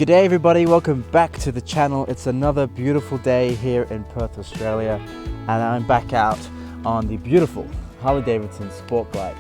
G'day everybody, welcome back to the channel. It's another beautiful day here in Perth, Australia, and I'm back out on the beautiful Harley Davidson Sport Glide.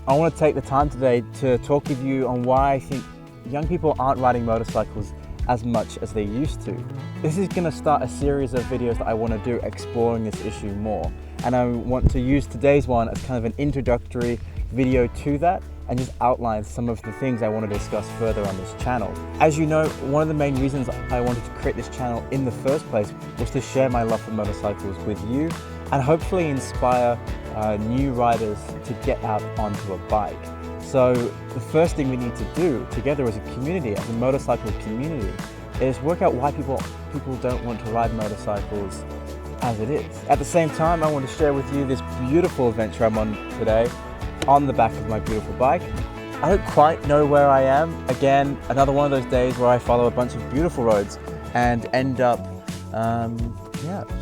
I want to take the time today to talk with you on why I think young people aren't riding motorcycles as much as they used to. This is going to start a series of videos that I want to do exploring this issue more, and I want to use today's one as kind of an introductory video to that and just outline some of the things I want to discuss further on this channel. As you know, one of the main reasons I wanted to create this channel in the first place was to share my love for motorcycles with you and hopefully inspire new riders to get out onto a bike. So the first thing we need to do together as a community, as a motorcycle community, is work out why people don't want to ride motorcycles as it is. At the same time, I want to share with you this beautiful adventure I'm on today on the back of my beautiful bike. I don't quite know where I am. Again, another one of those days where I follow a bunch of beautiful roads and end up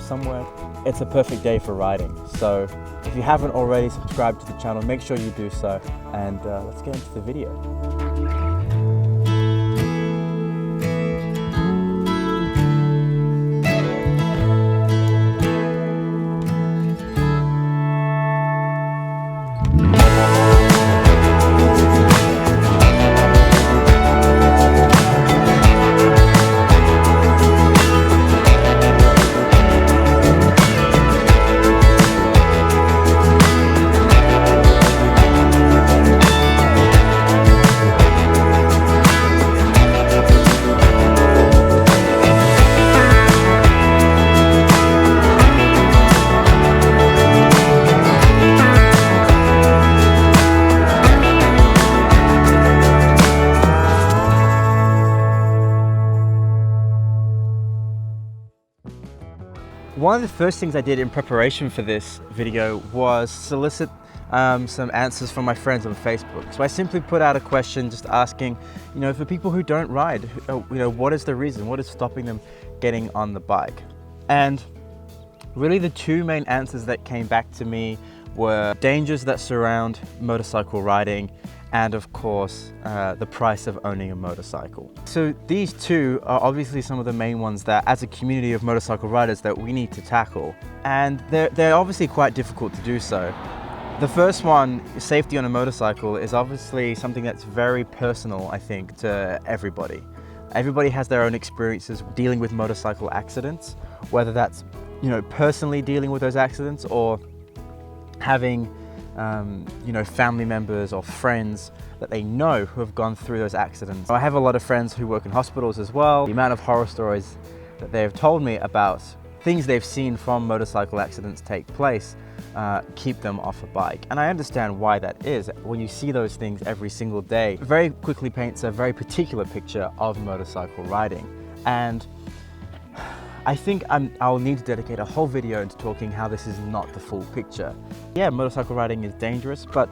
somewhere. It's a perfect day for riding. So if you haven't already subscribed to the channel, make sure you do so, and let's get into the video. One of the first things I did in preparation for this video was solicit some answers from my friends on Facebook. So I simply put out a question just asking, for people who don't ride, what is the reason? What is stopping them getting on the bike? And really the two main answers that came back to me were dangers that surround motorcycle riding and of course the price of owning a motorcycle. So these two are obviously some of the main ones that as a community of motorcycle riders that we need to tackle, and they're obviously quite difficult to do so. The first one, safety on a motorcycle, is obviously something that's very personal, I think, to everybody. Everybody has their own experiences dealing with motorcycle accidents, whether that's personally dealing with those accidents or having family members or friends that they know who have gone through those accidents. I have a lot of friends who work in hospitals as well. The amount of horror stories that they have told me about things they've seen from motorcycle accidents take place keep them off a bike. And I understand why that is. When you see those things every single day, it very quickly paints a very particular picture of motorcycle riding. And I think I'll need to dedicate a whole video into talking how this is not the full picture. Yeah, motorcycle riding is dangerous, but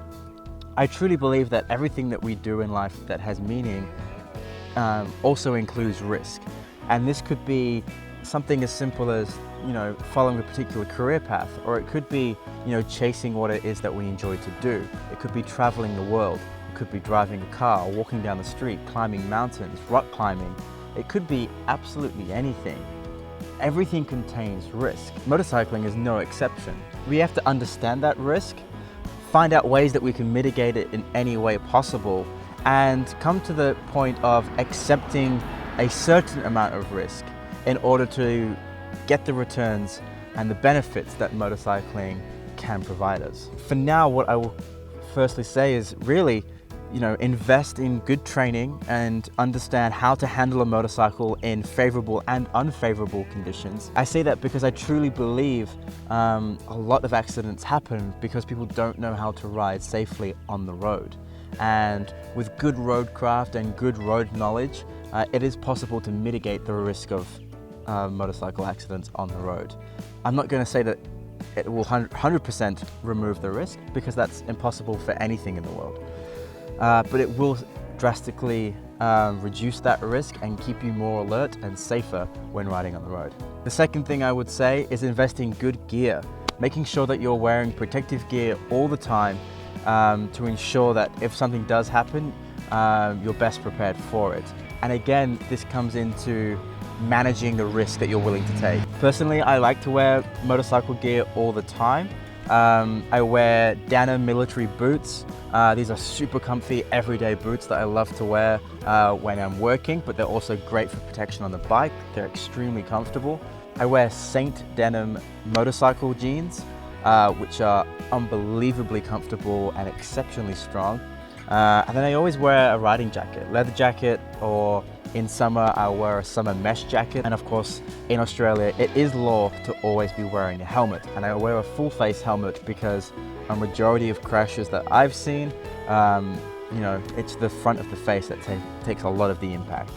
I truly believe that everything that we do in life that has meaning also includes risk. And this could be something as simple as, following a particular career path, or it could be, chasing what it is that we enjoy to do. It could be traveling the world. It could be driving a car, walking down the street, climbing mountains, rock climbing. It could be absolutely anything. Everything contains risk. Motorcycling is no exception. We have to understand that risk, find out ways that we can mitigate it in any way possible, and come to the point of accepting a certain amount of risk in order to get the returns and the benefits that motorcycling can provide us. For now, what I will firstly say is really, invest in good training and understand how to handle a motorcycle in favorable and unfavorable conditions. I say that because I truly believe a lot of accidents happen because people don't know how to ride safely on the road. And with good roadcraft and good road knowledge, it is possible to mitigate the risk of motorcycle accidents on the road. I'm not going to say that it will 100% remove the risk, because that's impossible for anything in the world. But it will drastically reduce that risk and keep you more alert and safer when riding on the road. The second thing I would say is invest in good gear, making sure that you're wearing protective gear all the time to ensure that if something does happen, you're best prepared for it. And again, this comes into managing the risk that you're willing to take. Personally, I like to wear motorcycle gear all the time. I wear denim military boots. These are super comfy everyday boots that I love to wear when I'm working, but they're also great for protection on the bike. They're extremely comfortable. I wear Saint denim motorcycle jeans, which are unbelievably comfortable and exceptionally strong. And then I always wear a riding jacket, leather jacket, or in summer I'll wear a summer mesh jacket. And of course, in Australia, it is law to always be wearing a helmet. And I wear a full face helmet because a majority of crashes that I've seen, you know, it's the front of the face that takes a lot of the impact.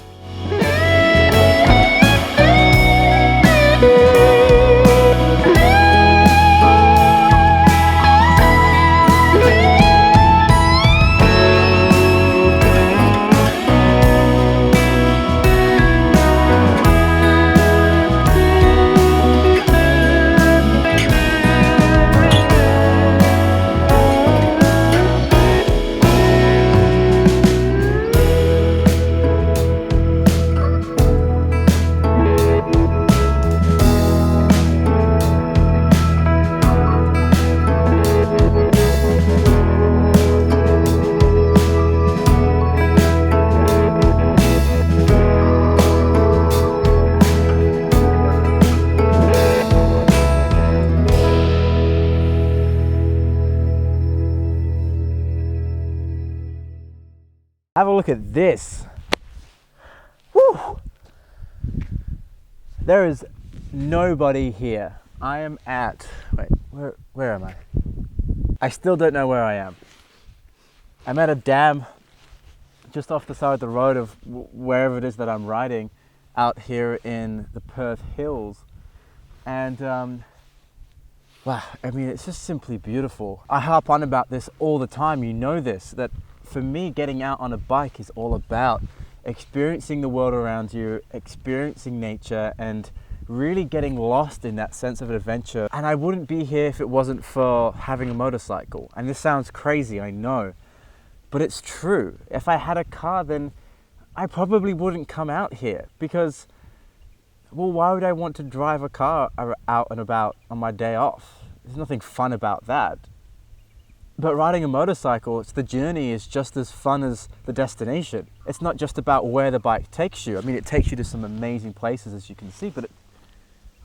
Have a look at this. Woo! There is nobody here. I am at, wait, where am I? I still don't know where I am. I'm at a dam just off the side of the road of wherever it is that I'm riding out here in the Perth Hills. And wow, I mean, it's just simply beautiful. I harp on about this all the time, you know this, that for me, getting out on a bike is all about experiencing the world around you, experiencing nature, and really getting lost in that sense of adventure. And I wouldn't be here if it wasn't for having a motorcycle. And this sounds crazy, I know, but it's true. If I had a car, then I probably wouldn't come out here because, well, why would I want to drive a car out and about on my day off? There's nothing fun about that. But riding a motorcycle, the journey is just as fun as the destination. It's not just about where the bike takes you. I mean, it takes you to some amazing places, as you can see, but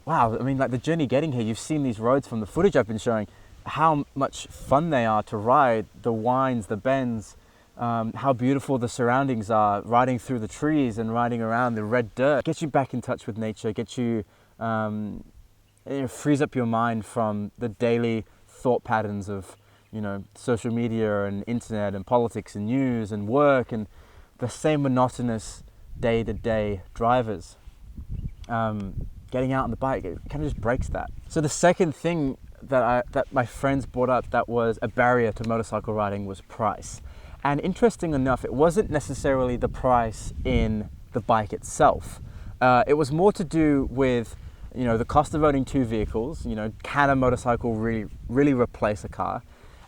wow, I mean, like the journey getting here, you've seen these roads from the footage I've been showing, how much fun they are to ride, the winds, the bends, how beautiful the surroundings are, riding through the trees and riding around the red dirt. Gets you back in touch with nature, gets you, it frees up your mind from the daily thought patterns of, you know, social media and internet and politics and news and work and the same monotonous day-to-day drivers. Getting out on the bike, it kind of just breaks that. So the second thing that my friends brought up that was a barrier to motorcycle riding was price. And interesting enough, it wasn't necessarily the price in the bike itself. It was more to do with, you know, the cost of owning two vehicles. You know, can a motorcycle really replace a car?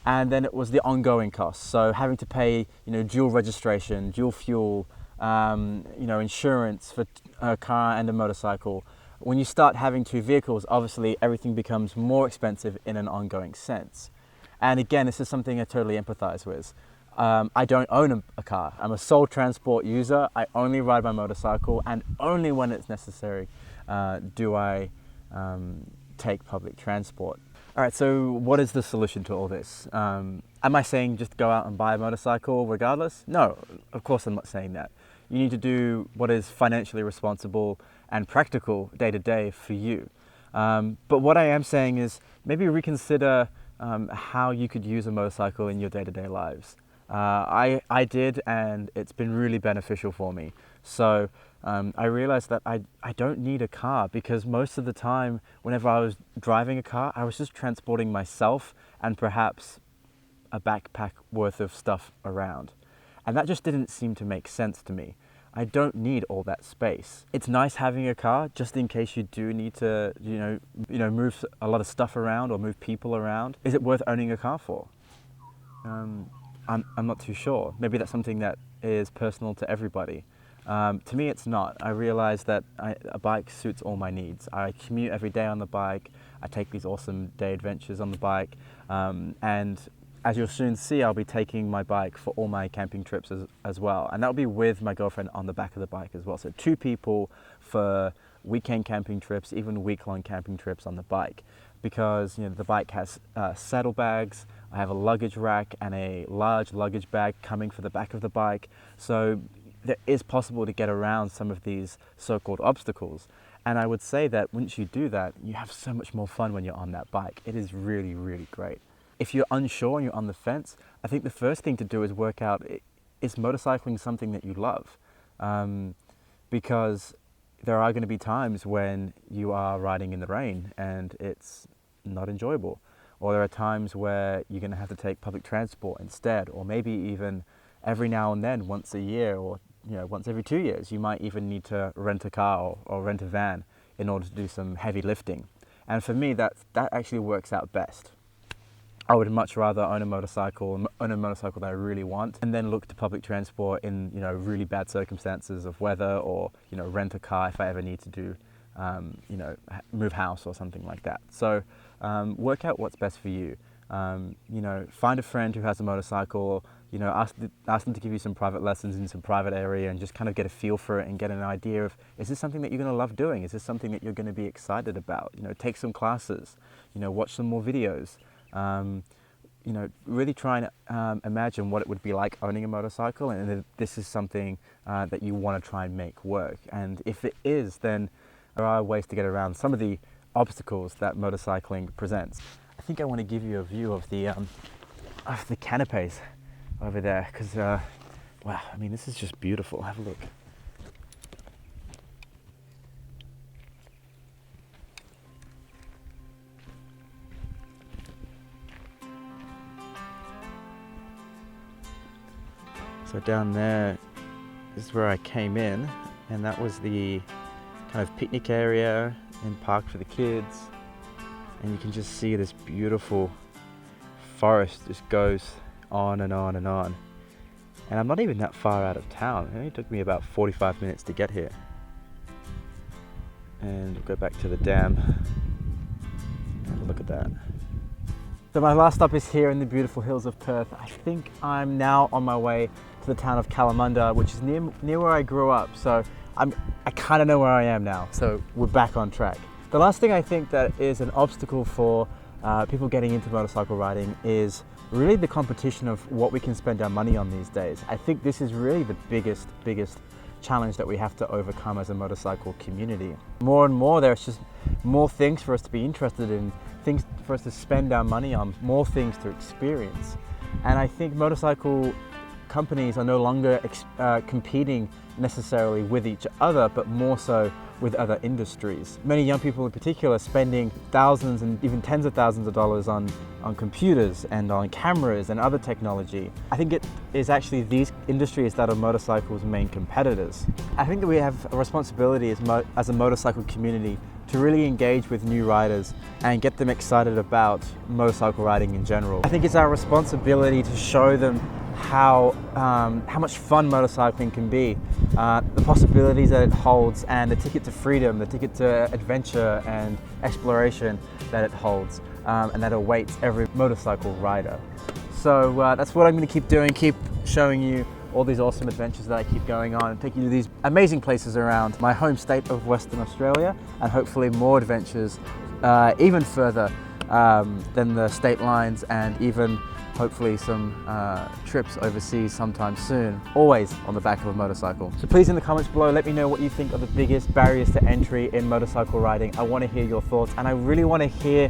And then it was the ongoing costs. So having to pay, you know, dual registration, dual fuel, you know, insurance for a car and a motorcycle. When you start having two vehicles, obviously everything becomes more expensive in an ongoing sense. And again, this is something I totally empathize with. I don't own a car. I'm a sole transport user. I only ride my motorcycle, and only when it's necessary do I take public transport. All right, so what is the solution to all this? Am I saying just go out and buy a motorcycle regardless? No, of course I'm not saying that. You need to do what is financially responsible and practical day to day for you. But what I am saying is maybe reconsider how you could use a motorcycle in your day-to-day lives. I did, and it's been really beneficial for me. So I realized that I don't need a car, because most of the time whenever I was driving a car, I was just transporting myself and perhaps a backpack worth of stuff around. And that just didn't seem to make sense to me. I don't need all that space. It's nice having a car just in case you do need to, you know, move a lot of stuff around or move people around. Is it worth owning a car for? I'm not too sure. Maybe that's something that is personal to everybody. To me, it's not. I realize that a bike suits all my needs. I commute every day on the bike. I take these awesome day adventures on the bike. And as you'll soon see, I'll be taking my bike for all my camping trips as well. And that'll be with my girlfriend on the back of the bike as well. So 2 people for weekend camping trips, even week-long camping trips on the bike. Because the bike has saddlebags, I have a luggage rack and a large luggage bag coming for the back of the bike. So it is possible to get around some of these so-called obstacles. And I would say that once you do that, you have so much more fun when you're on that bike. It is really, really great. If you're unsure and you're on the fence, I think the first thing to do is work out, is motorcycling something that you love? Because there are going to be times when you are riding in the rain and it's not enjoyable. Or there are times where you're going to have to take public transport instead, or maybe even every now and then, once a year, or once every 2 years, you might even need to rent a car or rent a van in order to do some heavy lifting. And for me, that actually works out best. I would much rather own a motorcycle that I really want, and then look to public transport in really bad circumstances of weather, or rent a car if I ever need to do move house or something like that. So work out what's best for you. Find a friend who has a motorcycle. Ask them to give you some private lessons in some private area, and just kind of get a feel for it and get an idea of, is this something that you're going to love doing? Is this something that you're going to be excited about? Take some classes, watch some more videos. Really try and imagine what it would be like owning a motorcycle, and if this is something that you want to try and make work. And if it is, then there are ways to get around some of the obstacles that motorcycling presents. I think I want to give you a view of the canapes over there, because wow, I mean, this is just beautiful. Have a look. So down there is where I came in, and that was the kind of picnic area and park for the kids. And you can just see this beautiful forest just goes on and on and on. And I'm not even that far out of town. It only took me about 45 minutes to get here. And we'll go back to the dam. Have a look at that. So my last stop is here in the beautiful hills of Perth. I think I'm now on my way to the town of Kalamunda, which is near where I grew up. So I kind of know where I am now. So we're back on track. The last thing I think that is an obstacle for people getting into motorcycle riding is really the competition of what we can spend our money on these days. I think this is really the biggest challenge that we have to overcome as a motorcycle community. More and more, there's just more things for us to be interested in, things for us to spend our money on, more things to experience. And I think motorcycle companies are no longer competing necessarily with each other, but more so with other industries. Many young people in particular spending thousands and even tens of thousands of dollars on computers and on cameras and other technology. I think it is actually these industries that are motorcycles' main competitors. I think that we have a responsibility as a motorcycle community to really engage with new riders and get them excited about motorcycle riding in general. I think it's our responsibility to show them how much fun motorcycling can be, the possibilities that it holds, and the ticket to freedom, the ticket to adventure and exploration that it holds, and that awaits every motorcycle rider. So that's what I'm going to keep doing, keep showing you all these awesome adventures that I keep going on, and take you to these amazing places around my home state of Western Australia, and hopefully more adventures even further than the state lines, and even hopefully some trips overseas sometime soon, always on the back of a motorcycle. So please in the comments below, let me know what you think are the biggest barriers to entry in motorcycle riding. I want to hear your thoughts, and I really want to hear,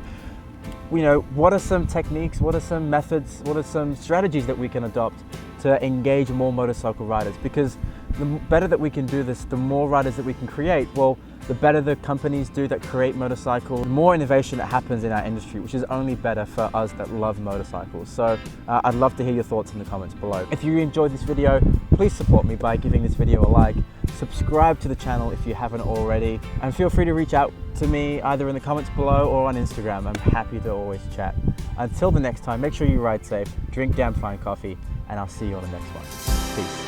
what are some techniques, what are some methods, what are some strategies that we can adopt to engage more motorcycle riders? Because the better that we can do this, the more riders that we can create, well, the better the companies do that create motorcycles, the more innovation that happens in our industry, which is only better for us that love motorcycles. So I'd love to hear your thoughts in the comments below. If you enjoyed this video, please support me by giving this video a like, subscribe to the channel if you haven't already, and feel free to reach out to me either in the comments below or on Instagram. I'm happy to always chat. Until the next time, make sure you ride safe, drink damn fine coffee, and I'll see you on the next one. Peace.